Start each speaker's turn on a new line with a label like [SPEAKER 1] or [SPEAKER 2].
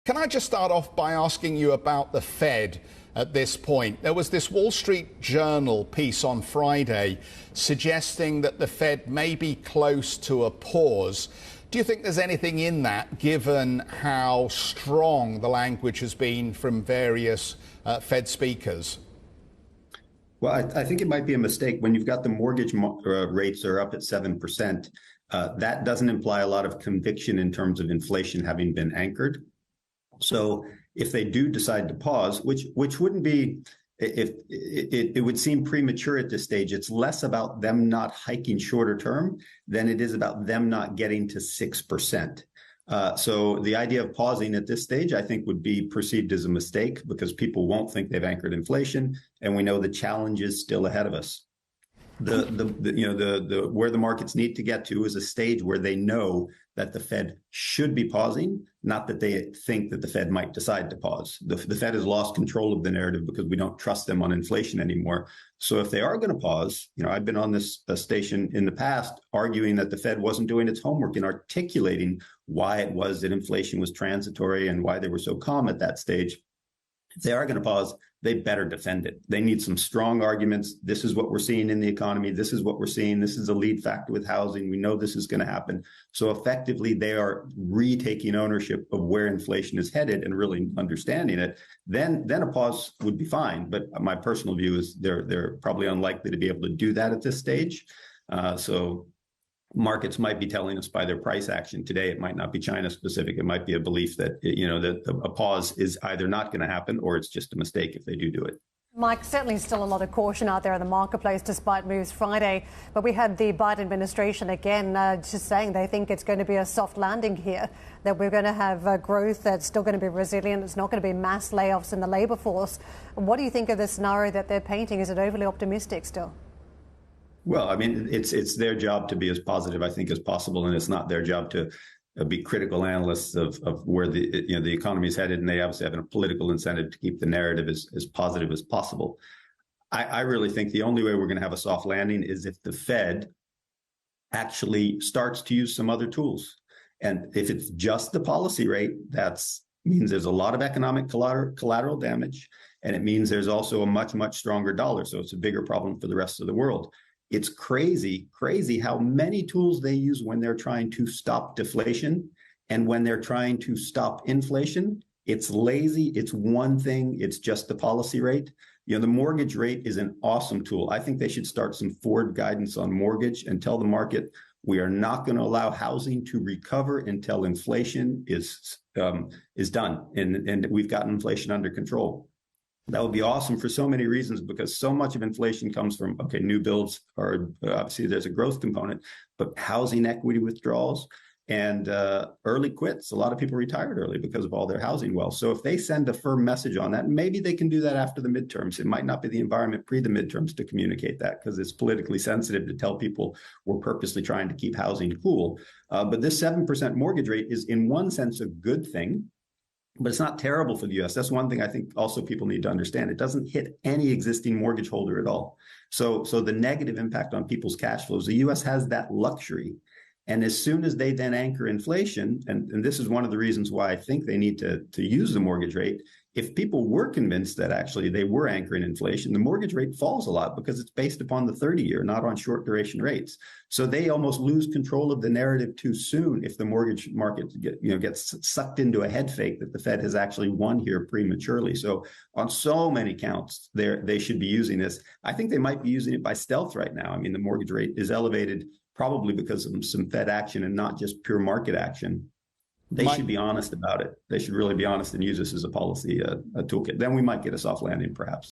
[SPEAKER 1] Can I just start off by asking you about the Fed at this point? There was this Wall Street Journal piece on Friday suggesting that the Fed may be close to a pause. Do you think there's anything in that, given how strong the language has been from various Fed speakers?
[SPEAKER 2] Well, I think it might be a mistake when you've got the mortgage rates are up at 7%. That doesn't imply a lot of conviction in terms of inflation having been anchored. So if they do decide to pause, which wouldn't be, if it would seem premature at this stage, it's less about them not hiking shorter term than it is about them not getting to 6%. So the idea of pausing at this stage, I think, would be perceived as a mistake because people won't think they've anchored inflation, and we know the challenge is still ahead of us. Where the markets need to get to is a stage where they know that the Fed should be pausing, not that they think that the Fed might decide to pause. The Fed has lost control of the narrative because we don't trust them on inflation anymore. So if they are going to pause, I've been on this station in the past arguing that the Fed wasn't doing its homework in articulating why it was that inflation was transitory and why they were so calm at that stage. If they are going to pause, they better defend it. They need some strong arguments. This is what we're seeing in the economy. This is what we're seeing. This is a lead factor with housing. We know this is going to happen. So effectively, they are retaking ownership of where inflation is headed and really understanding it. Then a pause would be fine. But my personal view is they're probably unlikely to be able to do that at this stage. So markets might be telling us by their price action today, it might not be China specific. It might be a belief that, that a pause is either not going to happen or it's just a mistake if they do it.
[SPEAKER 3] Mike, certainly still a lot of caution out there in the marketplace despite moves Friday. But we had the Biden administration again just saying they think it's going to be a soft landing here, that we're going to have growth that's still going to be resilient. It's not going to be mass layoffs in the labor force. What do you think of the scenario that they're painting? Is it overly optimistic still?
[SPEAKER 2] Well, I mean, it's their job to be as positive, I think, as possible, and it's not their job to be critical analysts of where the economy is headed, and they obviously have a political incentive to keep the narrative as positive as possible. I really think the only way we're going to have a soft landing is if the Fed actually starts to use some other tools, and if it's just the policy rate, that means there's a lot of economic collateral damage, and it means there's also a much stronger dollar, so it's a bigger problem for the rest of the world. It's crazy how many tools they use when they're trying to stop deflation and when they're trying to stop inflation. It's lazy. It's one thing. It's just the policy rate. The mortgage rate is an awesome tool. I think they should start some forward guidance on mortgage and tell the market we are not going to allow housing to recover until inflation is done and we've gotten inflation under control. That would be awesome for so many reasons, because so much of inflation comes from, new builds are obviously there's a growth component, but housing equity withdrawals and early quits. A lot of people retired early because of all their housing wealth. So if they send a firm message on that, maybe they can do that after the midterms. It might not be the environment pre the midterms to communicate that because it's politically sensitive to tell people we're purposely trying to keep housing cool. But this 7% mortgage rate is in one sense a good thing. But it's not terrible for the U.S. That's one thing I think also people need to understand. It doesn't hit any existing mortgage holder at all. So the negative impact on people's cash flows, the U.S. has that luxury. And as soon as they then anchor inflation, and this is one of the reasons why I think they need to use the mortgage rate, if people were convinced that actually they were anchoring inflation, the mortgage rate falls a lot because it's based upon the 30-year, not on short duration rates. So they almost lose control of the narrative too soon if the mortgage market gets sucked into a head fake that the Fed has actually won here prematurely. So on so many counts, they should be using this. I think they might be using it by stealth right now. I mean, the mortgage rate is elevated probably because of some Fed action and not just pure market action. They should be honest about it. They should really be honest and use this as a policy, a toolkit. Then we might get a soft landing, perhaps.